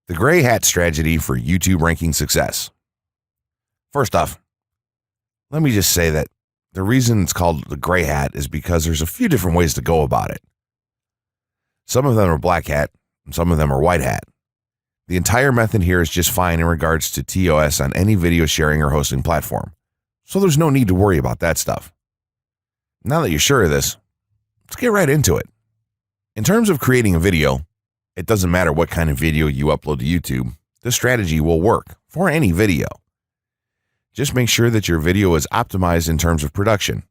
The gray hat strategy for YouTube ranking success. First off, let me just say that the reason it's called the gray hat is because there's a few different ways to go about it. Some of them are black hat, and some of them are white hat. The entire method here is just fine in regards to TOS on any video sharing or hosting platform, so there's no need to worry about that stuff. Now that you're sure of this, let's get right into it. In terms of creating a video, it doesn't matter what kind of video you upload to YouTube, this strategy will work for any video. Just make sure that your video is optimized in terms of production.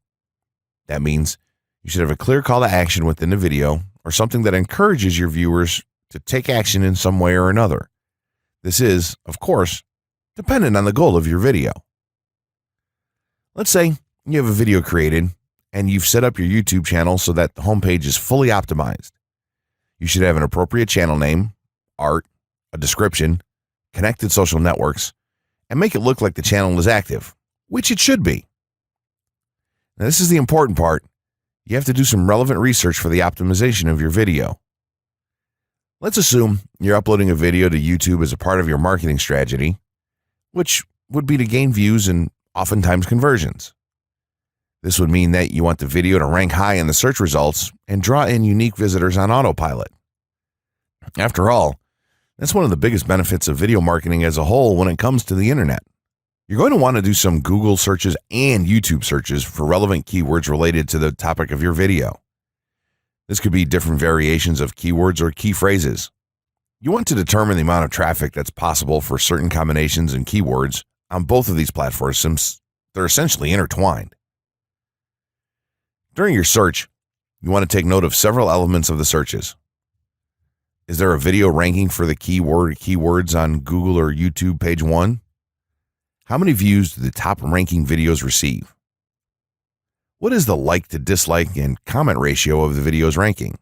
That means you should have a clear call to action within the video or something that encourages your viewers to take action in some way or another. This is, of course, dependent on the goal of your video. Let's say you have a video created and you've set up your YouTube channel so that the homepage is fully optimized. You should have an appropriate channel name, art, a description, connected social networks, and make it look like the channel is active, which it should be. Now, this is the important part. You have to do some relevant research for the optimization of your video. Let's assume you're uploading a video to YouTube as a part of your marketing strategy, which would be to gain views and oftentimes conversions. This would mean that you want the video to rank high in the search results and draw in unique visitors on autopilot. After all, that's one of the biggest benefits of video marketing as a whole when it comes to the internet. You're going to want to do some Google searches and YouTube searches for relevant keywords related to the topic of your video. This could be different variations of keywords or key phrases. You want to determine the amount of traffic that's possible for certain combinations and keywords on both of these platforms since they're essentially intertwined. During your search, you want to take note of several elements of the searches. Is there a video ranking for the keyword or keywords on Google or YouTube page 1? How many views do the top ranking videos receive? What is the like to dislike and comment ratio of the video's ranking?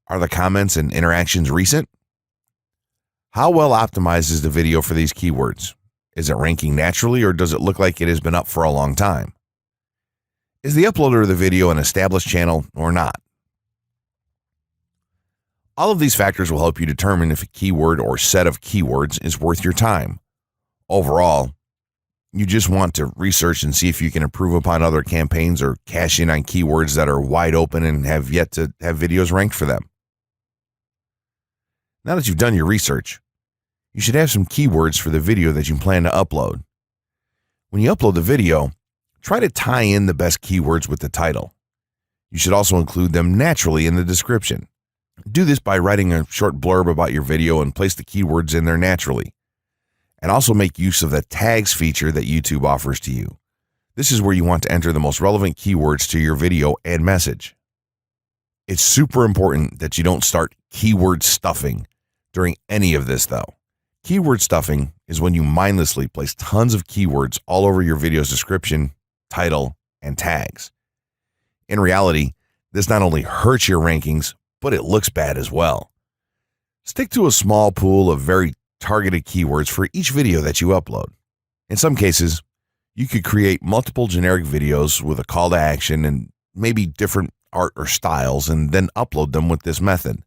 Are the comments and interactions recent? How well optimized is the video for these keywords? Is it ranking naturally or does it look like it has been up for a long time? Is the uploader of the video an established channel or not? All of these factors will help you determine if a keyword or set of keywords is worth your time. Overall, you just want to research and see if you can improve upon other campaigns or cash in on keywords that are wide open and have yet to have videos ranked for them. Now that you've done your research, you should have some keywords for the video that you plan to upload. When you upload the video, try to tie in the best keywords with the title. You should also include them naturally in the description. Do this by writing a short blurb about your video and place the keywords in there naturally. And also make use of the tags feature that YouTube offers to you. This is where you want to enter the most relevant keywords to your video and message. It's super important that you don't start keyword stuffing during any of this though. Keyword stuffing is when you mindlessly place tons of keywords all over your video's description, title, and tags. In reality, this not only hurts your rankings, but it looks bad as well. Stick to a small pool of very targeted keywords for each video that you upload. In some cases, you could create multiple generic videos with a call to action and maybe different art or styles and then upload them with this method.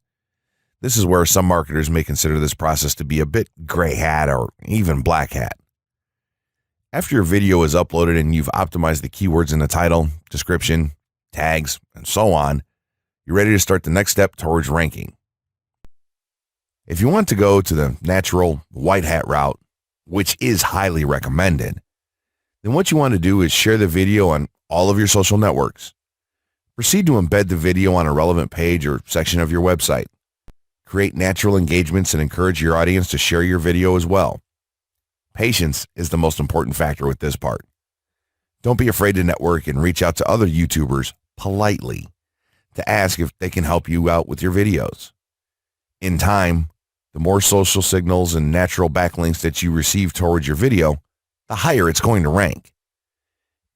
This is where some marketers may consider this process to be a bit gray hat or even black hat. After your video is uploaded and you've optimized the keywords in the title, description, tags, and so on, you're ready to start the next step towards ranking. If you want to go to the natural white hat route, which is highly recommended, then what you want to do is share the video on all of your social networks. Proceed to embed the video on a relevant page or section of your website. Create natural engagements and encourage your audience to share your video as well. Patience is the most important factor with this part. Don't be afraid to network and reach out to other YouTubers politely to ask if they can help you out with your videos. In time, the more social signals and natural backlinks that you receive towards your video, the higher it's going to rank.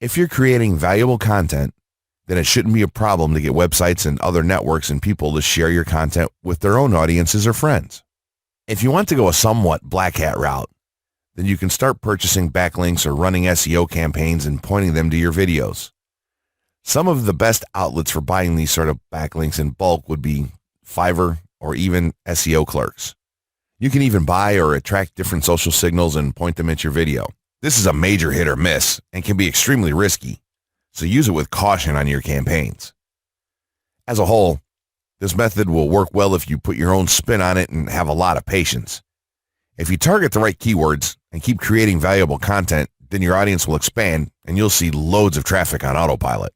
If you're creating valuable content, then it shouldn't be a problem to get websites and other networks and people to share your content with their own audiences or friends. If you want to go a somewhat black hat route, then you can start purchasing backlinks or running SEO campaigns and pointing them to your videos. Some of the best outlets for buying these sort of backlinks in bulk would be Fiverr or even SEO clerks. You can even buy or attract different social signals and point them at your video. This is a major hit or miss and can be extremely risky, so use it with caution on your campaigns. As a whole, this method will work well if you put your own spin on it and have a lot of patience. If you target the right keywords and keep creating valuable content, then your audience will expand and you'll see loads of traffic on autopilot.